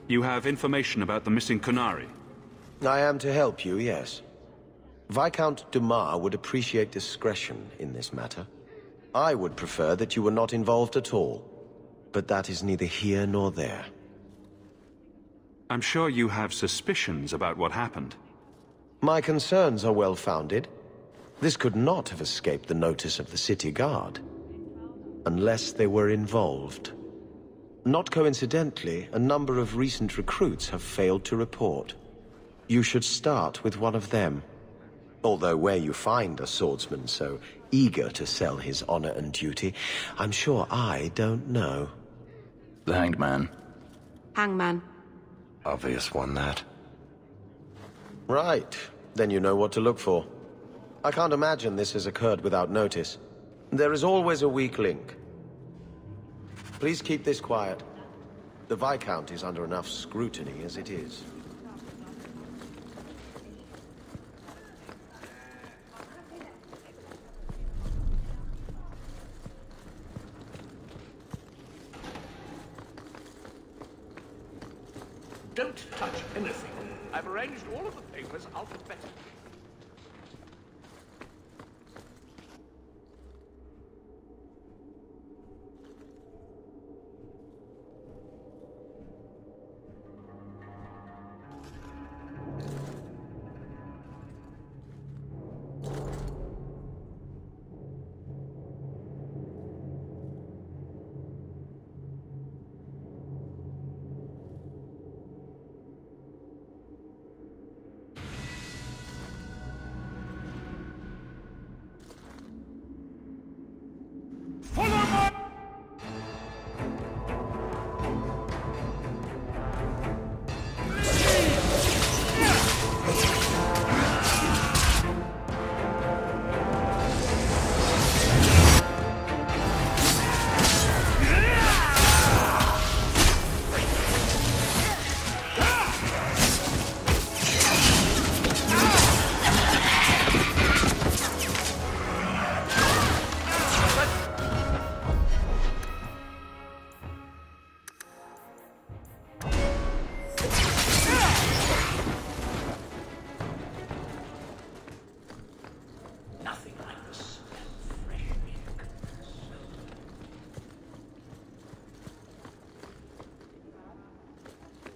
You have information about the missing Kunari? I am to help you, yes. Viscount Dumas would appreciate discretion in this matter. I would prefer that you were not involved at all. But that is neither here nor there. I'm sure you have suspicions about what happened. My concerns are well-founded. This could not have escaped the notice of the city guard. Unless they were involved. Not coincidentally, a number of recent recruits have failed to report. You should start with one of them. Although where you find a swordsman so eager to sell his honor and duty, I'm sure I don't know. The Hanged Man. Hangman. Obvious one, that. Right. Then you know what to look for. I can't imagine this has occurred without notice. There is always a weak link. Please keep this quiet. The Viscount is under enough scrutiny as it is. Don't touch anything. I've arranged all of the papers alphabetically.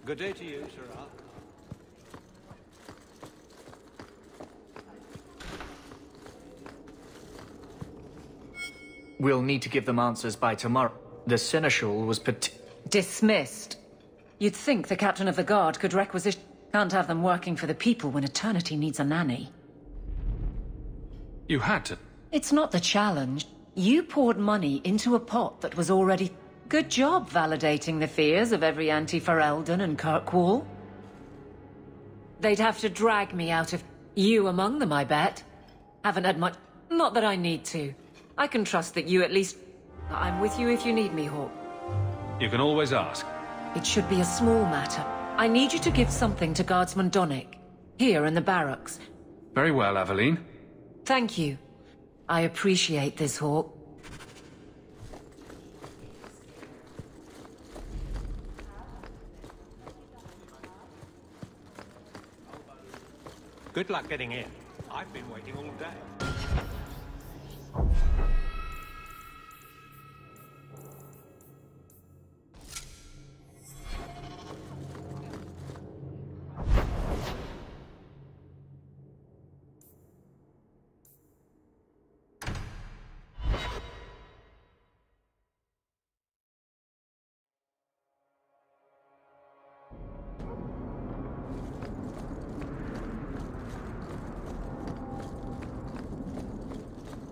Good day to you, Sirrah. We'll need to give them answers by tomorrow. The Seneschal was dismissed. You'd think the captain of the guard could requisition... Can't have them working for the people when eternity needs a nanny. You had to... It's not the challenge. You poured money into a pot that was already... Good job validating the fears of every anti-Ferelden and Kirkwall. They'd have to drag me out of... You among them, I bet. Haven't had much... Not that I need to. I can trust that you at least... I'm with you if you need me, Hawk. You can always ask. It should be a small matter. I need you to give something to Guardsman Donnick. Here in the barracks. Very well, Aveline. Thank you. I appreciate this, Hawk. Good luck getting in. I've been waiting all day.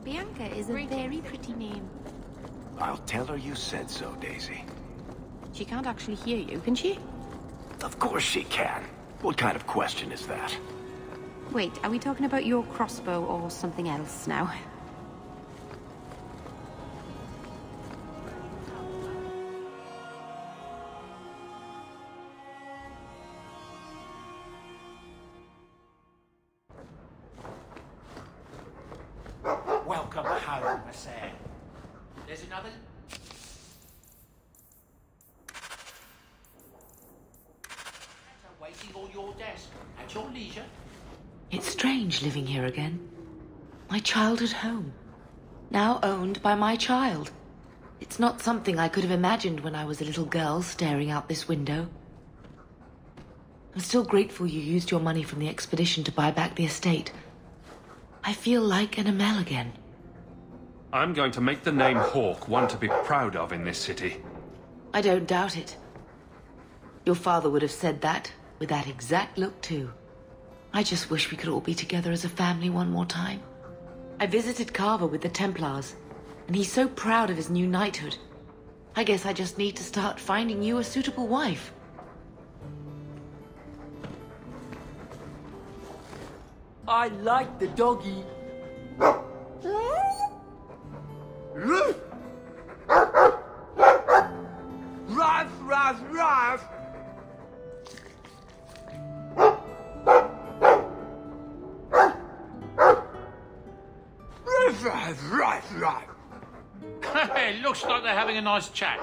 Bianca is a very pretty name. I'll tell her you said so, Daisy. She can't actually hear you, can she? Of course she can. What kind of question is that? Wait, are we talking about your crossbow or something else now? Welcome home, sir. There's another... leisure. It's strange living here again. My childhood home. Now owned by my child. It's not something I could have imagined when I was a little girl staring out this window. I'm still grateful you used your money from the expedition to buy back the estate. I feel like an Amel again. I'm going to make the name Hawke one to be proud of in this city. I don't doubt it. Your father would have said that, with that exact look too. I just wish we could all be together as a family one more time. I visited Carver with the Templars, and he's so proud of his new knighthood. I guess I just need to start finding you a suitable wife. I like the doggy. Ruff, ruff, ruff. Ruff, ruff, ruff, ruff. It looks like they're having a nice chat.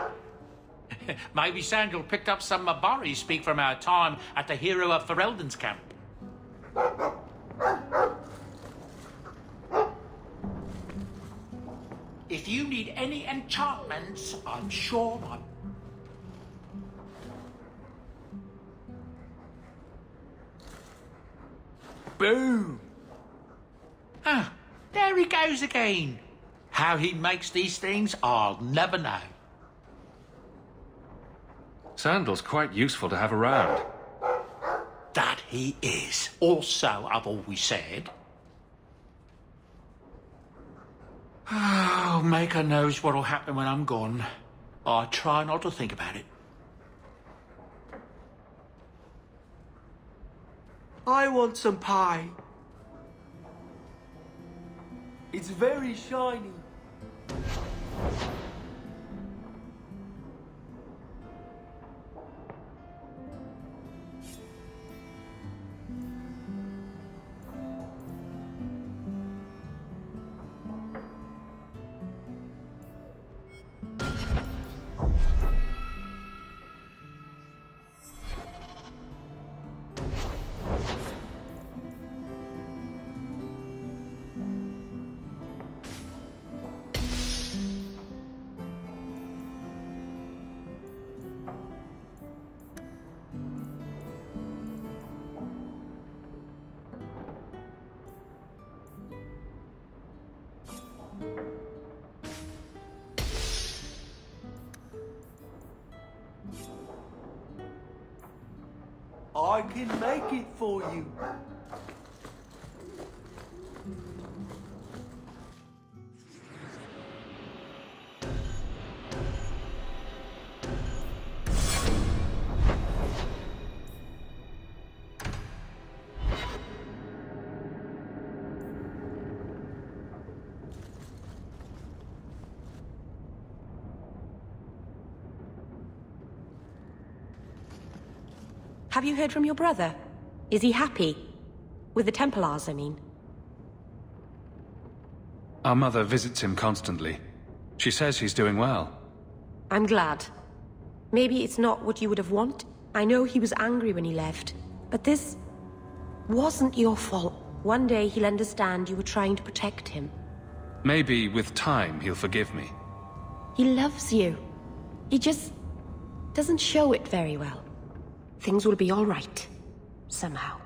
Maybe Sandal picked up some Mabari speak from our time at the hero of Ferelden's camp. If you need any enchantments, I'm sure my... Boom. Ah, there he goes again. How he makes these things, I'll never know. Sandal's quite useful to have around. That he is. Also, I've always said. Oh, Maker knows what'll happen when I'm gone. I try not to think about it. I want some pie. It's very shiny. I can make it for you. Have you heard from your brother? Is he happy? With the Templars, I mean. Our mother visits him constantly. She says he's doing well. I'm glad. Maybe it's not what you would have wanted. I know he was angry when he left, but this wasn't your fault. One day he'll understand you were trying to protect him. Maybe with time he'll forgive me. He loves you. He just doesn't show it very well. Things will be all right. Somehow.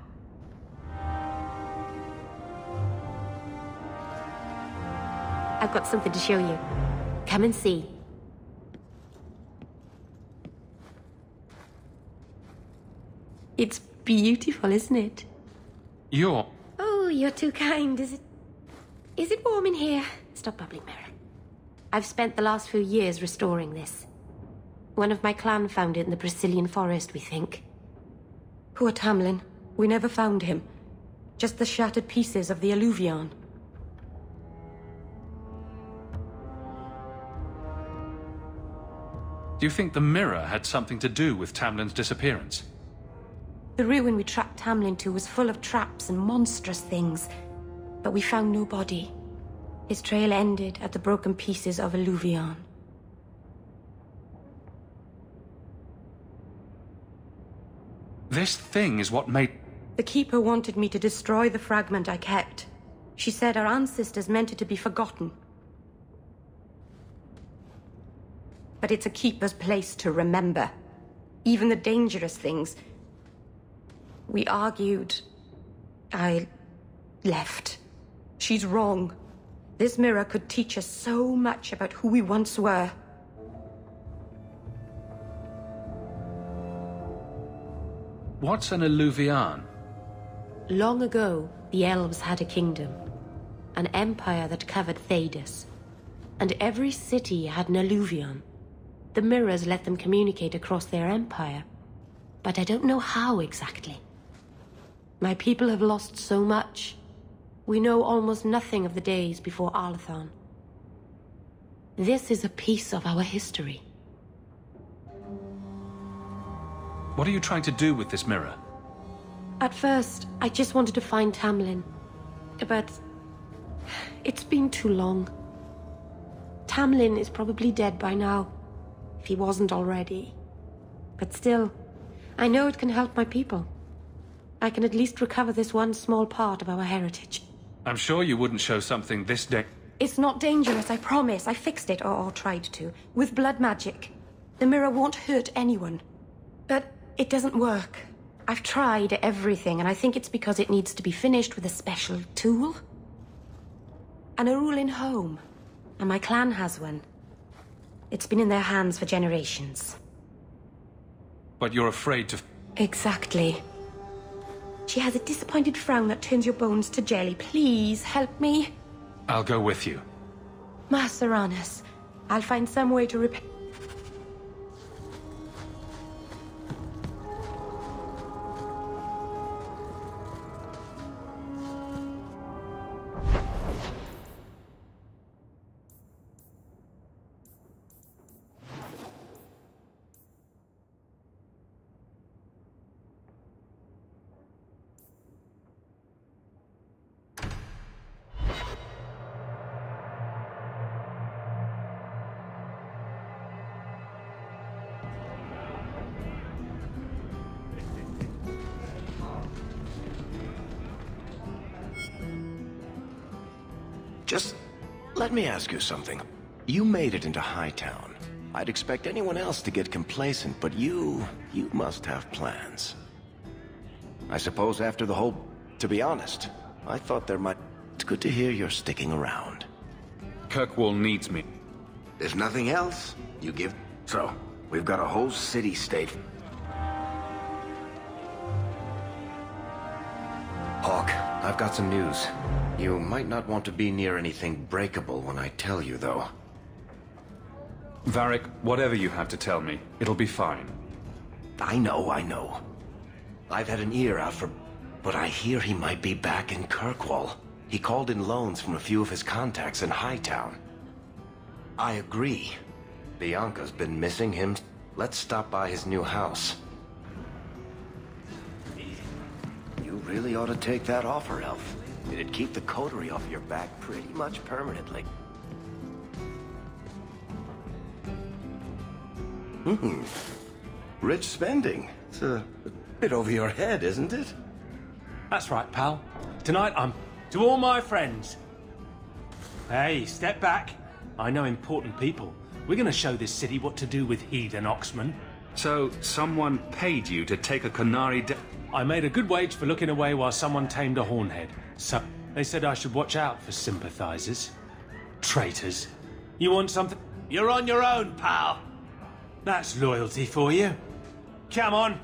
I've got something to show you. Come and see. It's beautiful, isn't it? You're... Oh, you're too kind. Is it warm in here? Stop bubbling, Mira. I've spent the last few years restoring this. One of my clan found it in the Brazilian forest, we think. Poor Tamlin. We never found him. Just the shattered pieces of the alluvion. Do you think the mirror had something to do with Tamlin's disappearance? The ruin we tracked Tamlin to was full of traps and monstrous things, but we found no body. His trail ended at the broken pieces of alluvion. This thing is what made... The Keeper wanted me to destroy the fragment I kept. She said our ancestors meant it to be forgotten. But it's a Keeper's place to remember. Even the dangerous things. We argued. I left. She's wrong. This mirror could teach us so much about who we once were. What's an alluvian? Long ago, the elves had a kingdom. An empire that covered Thedas. And every city had an alluvian. The mirrors let them communicate across their empire. But I don't know how exactly. My people have lost so much. We know almost nothing of the days before Arlathan. This is a piece of our history. What are you trying to do with this mirror? At first, I just wanted to find Tamlin. But it's been too long. Tamlin is probably dead by now, if he wasn't already. But still, I know it can help my people. I can at least recover this one small part of our heritage. I'm sure you wouldn't show something this It's not dangerous, I promise. I fixed it, or tried to, with blood magic. The mirror won't hurt anyone. But it doesn't work. I've tried everything, and I think it's because it needs to be finished with a special tool. An Arulin home. And my clan has one. It's been in their hands for generations. But you're afraid to... Exactly. She has a disappointed frown that turns your bones to jelly. Please, help me. I'll go with you. Master Arnus, I'll find some way to repair... Just let me ask you something. You made it into Hightown. I'd expect anyone else to get complacent, but you must have plans. I suppose after the whole... To be honest, I thought there might... It's good to hear you're sticking around. Kirkwall needs me. If nothing else, you give... So, we've got a whole city-state... Hawk, I've got some news. You might not want to be near anything breakable when I tell you, though. Varric, whatever you have to tell me, it'll be fine. I know. I've had an ear out for... But I hear he might be back in Kirkwall. He called in loans from a few of his contacts in Hightown. I agree. Bianca's been missing him. Let's stop by his new house. You really ought to take that offer, Elf. It'd keep the coterie off your back pretty much permanently. Rich spending. It's a bit over your head, isn't it? That's right, pal. Tonight I'm... To all my friends. Hey, step back. I know important people. We're gonna show this city what to do with heathen oxmen. So, someone paid you to take a Qunari I made a good wage for looking away while someone tamed a hornhead. So, they said I should watch out for sympathizers. Traitors. You want something? You're on your own, pal. That's loyalty for you. Come on.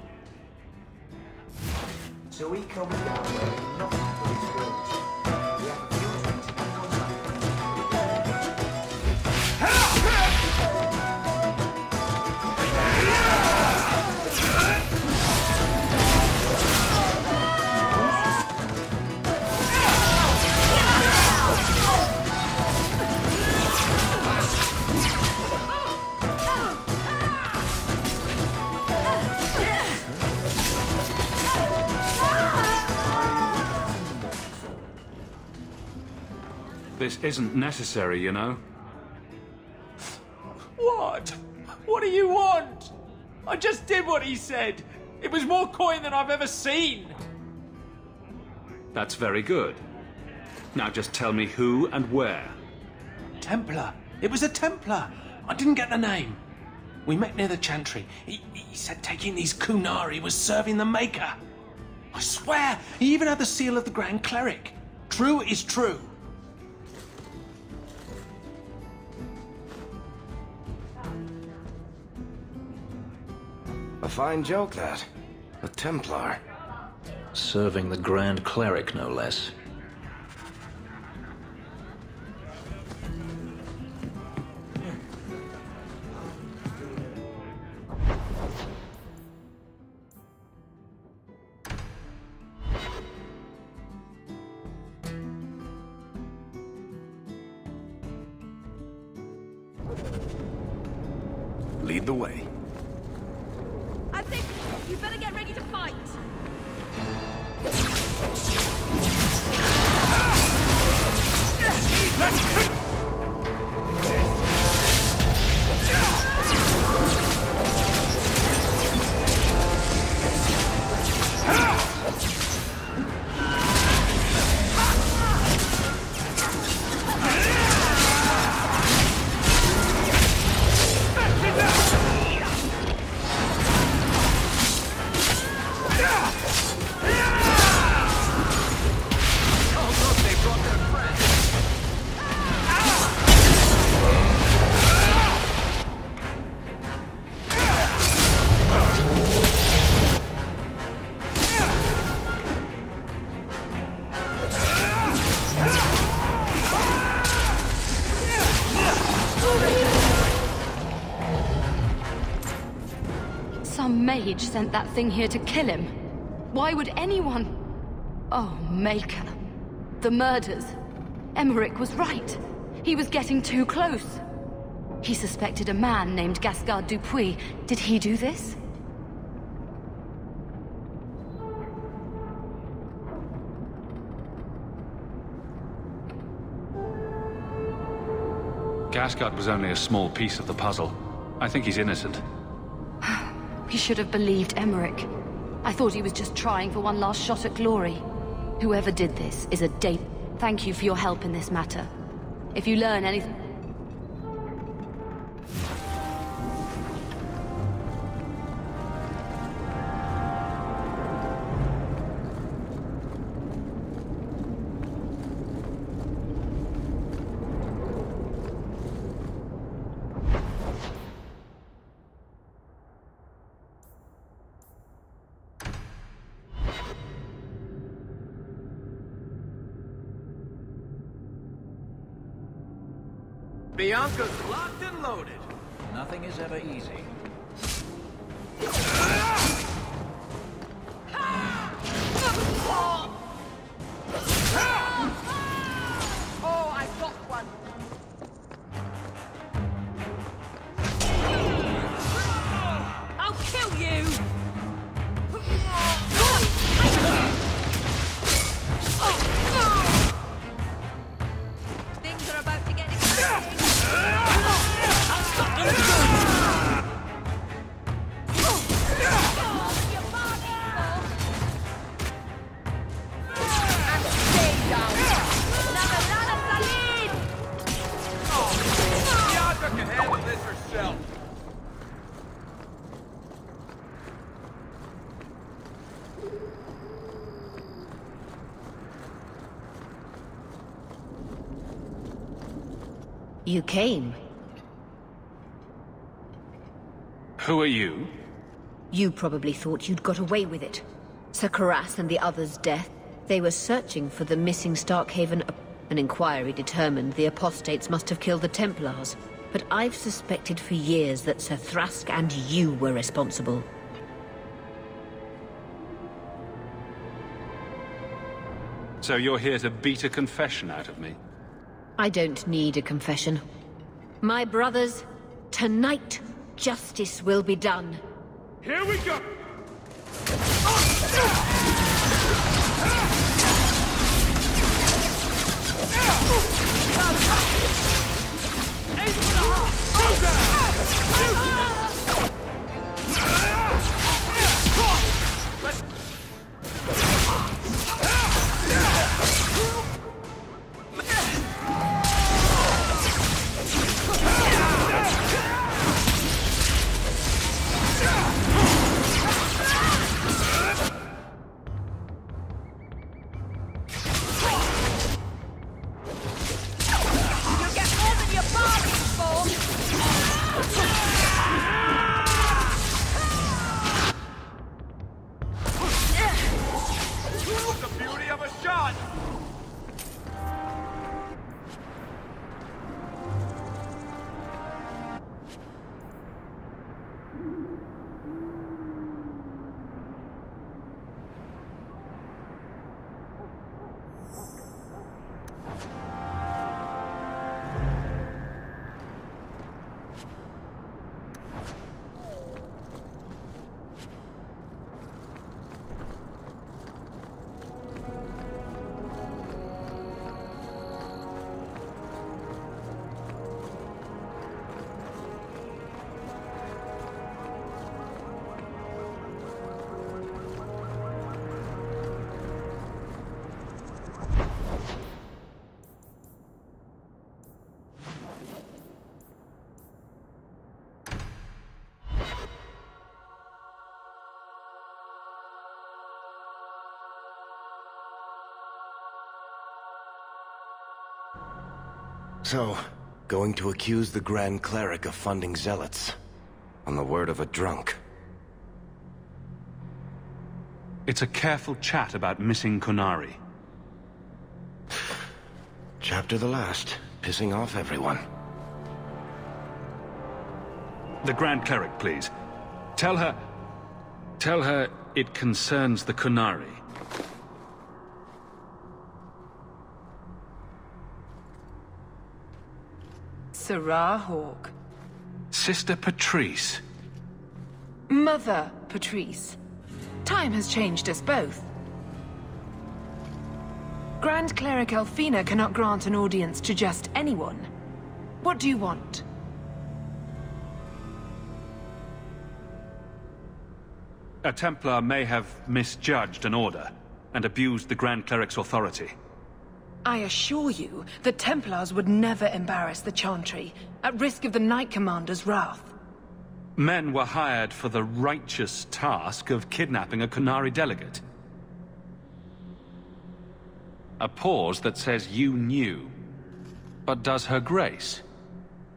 So he comes down wearing nothing but his robes. We have a few drinks and he goes back. This isn't necessary, you know. What? What do you want? I just did what he said. It was more coin than I've ever seen. That's very good. Now just tell me who and where. Templar. It was a Templar. I didn't get the name. We met near the Chantry. He said taking these Kunari was serving the Maker. I swear, he even had the seal of the Grand Cleric. True is true. A fine joke, that. A Templar. Serving the Grand Cleric, no less. Lead the way. I think you better get ready to fight. Some mage sent that thing here to kill him. Why would anyone... Oh, Maker. The murders. Emmerich was right. He was getting too close. He suspected a man named Gascard Dupuis. Did he do this? Gascard was only a small piece of the puzzle. I think he's innocent. He should have believed Emmerich. I thought he was just trying for one last shot at glory. Whoever did this is a date. Thank you for your help in this matter. If you learn anything... Bianca's locked and loaded. Nothing is ever easy. Oh, I got one. I'll kill you. Things are about to get exciting. Bianca can handle this herself. You came. Who are you? You probably thought you'd got away with it. Sir Karas and the others' death. They were searching for the missing Starkhaven. An inquiry determined the apostates must have killed the Templars. But I've suspected for years that Sir Thrask and you were responsible. So you're here to beat a confession out of me? I don't need a confession. My brothers, tonight, justice will be done. Here we go! So, going to accuse the Grand Cleric of funding zealots. On the word of a drunk. It's a careful chat about missing Kunari. Chapter the last, pissing off everyone. The Grand Cleric, please. Tell her it concerns the Kunari. Sarah Hawke. Sister Patrice. Mother Patrice. Time has changed us both. Grand Cleric Elfina cannot grant an audience to just anyone. What do you want? A Templar may have misjudged an order and abused the Grand Cleric's authority. I assure you, the Templars would never embarrass the Chantry, at risk of the Knight Commander's wrath. Men were hired for the righteous task of kidnapping a Kunari delegate. A pause that says you knew. But does her grace?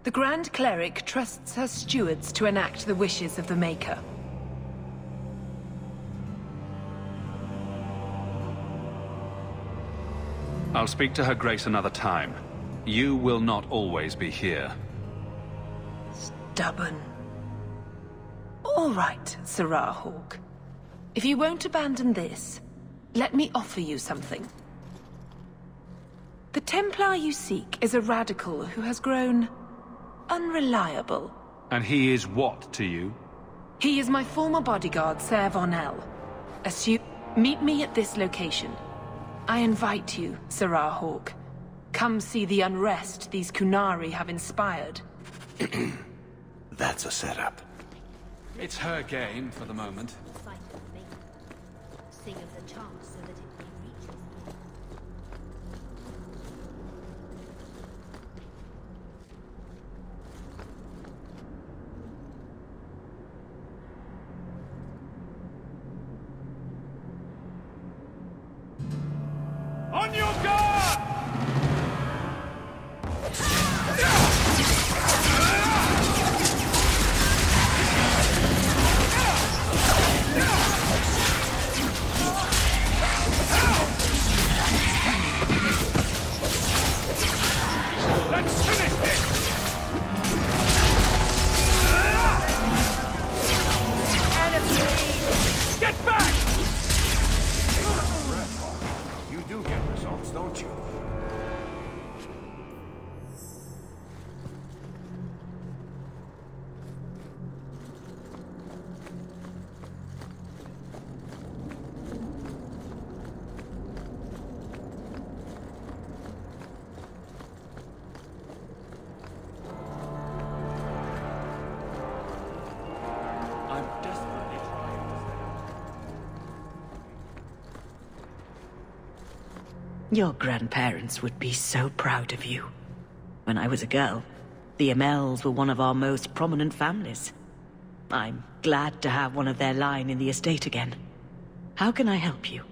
The Grand Cleric trusts her stewards to enact the wishes of the Maker. I'll speak to her grace another time. You will not always be here. Stubborn. All right, Sarah Hawke. If you won't abandon this, let me offer you something. The Templar you seek is a radical who has grown unreliable. And he is what to you? He is my former bodyguard, Ser Von El. Meet me at this location. I invite you, Sarah Hawke. Come see the unrest these Kunari have inspired. That's a setup. It's her game for the moment. Sing of the chant so that it may reach us. On your guard! Let's finish this! Enemy! Get back! You do get results, don't you? I'm desperately trying to Your grandparents would be so proud of you. When I was a girl, the Amels were one of our most prominent families. I'm glad to have one of their line in the estate again. How can I help you?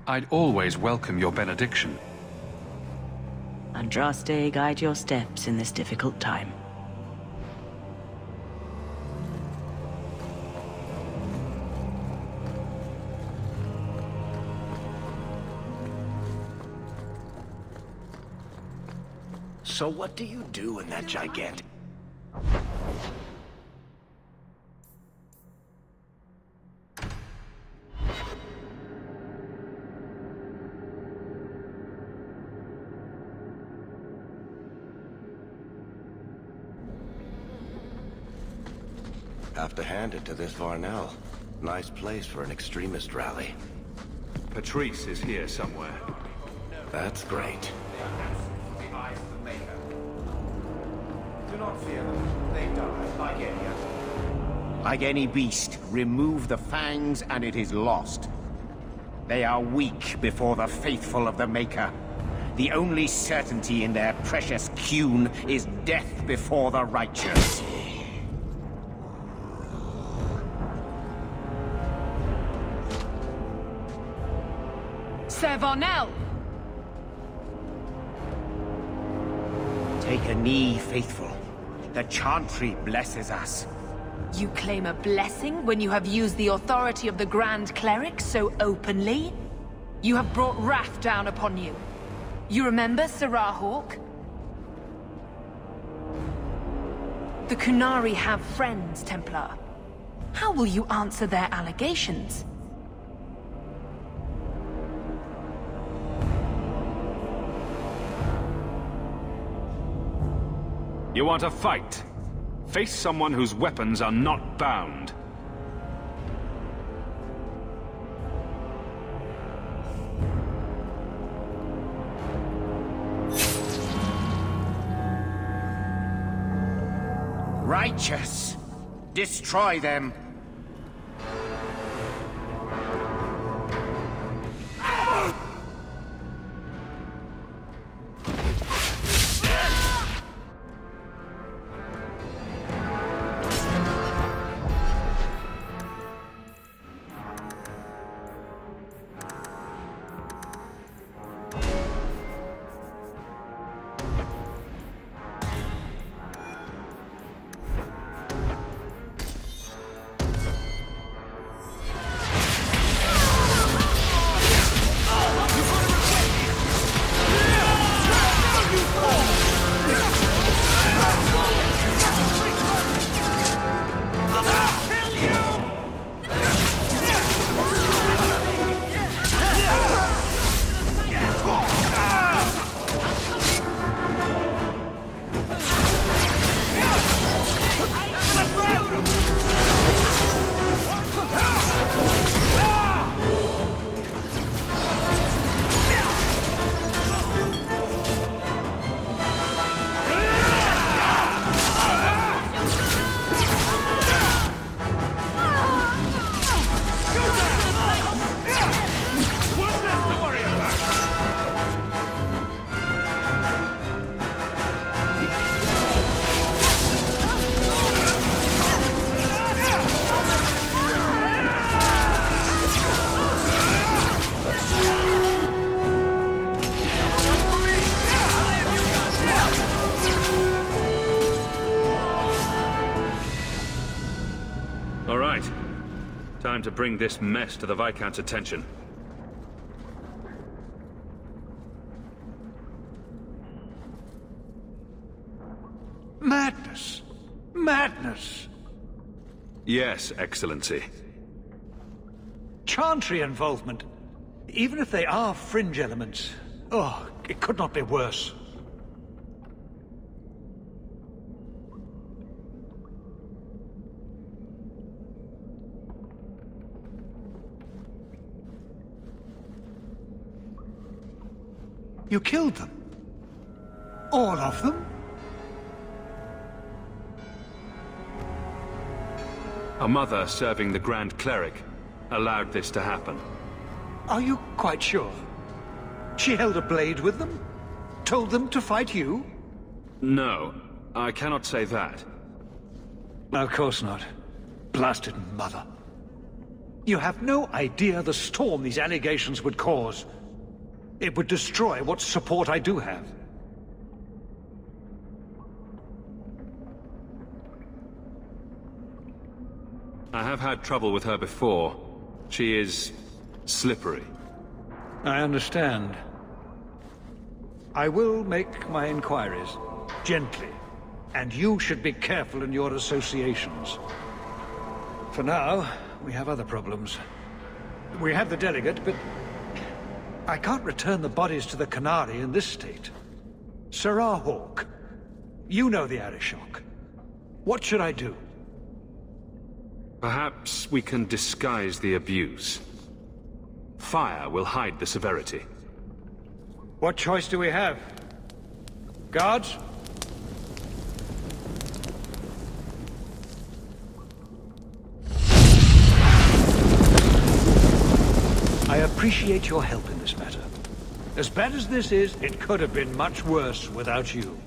I'd always welcome your benediction. Andraste guide your steps in this difficult time. So what do you do in that gigantic... Have to hand it to this Varnell. Nice place for an extremist rally. Patrice is here somewhere. That's great. Do not fear them. They die like any other. Like any beast, remove the fangs and it is lost. They are weak before the faithful of the Maker. The only certainty in their precious Qun is death before the righteous. Sire Varnell! Take a knee, faithful. The Chantry blesses us. You claim a blessing when you have used the authority of the Grand Cleric so openly? You have brought wrath down upon you. You remember Sirrah Hawk? The Kunari have friends, Templar. How will you answer their allegations? You want a fight? Face someone whose weapons are not bound. Righteous! Destroy them! Time to bring this mess to the Viscount's attention. Madness! Madness! Yes, Excellency. Chantry involvement. Even if they are fringe elements. Oh, it could not be worse. You killed them? All of them? A mother serving the Grand Cleric allowed this to happen. Are you quite sure? She held a blade with them? Told them to fight you? No, I cannot say that. Of course not. Blasted mother. You have no idea the storm these allegations would cause. It would destroy what support I do have. I have had trouble with her before. She is slippery. I understand. I will make my inquiries, gently, and you should be careful in your associations. For now, we have other problems. We have the delegate, but I can't return the bodies to the Kunari in this state. Sirrah Hawk, you know the Arishok. What should I do? Perhaps we can disguise the abuse. Fire will hide the severity. What choice do we have? Guards? I appreciate your help in this matter. As bad as this is, it could have been much worse without you.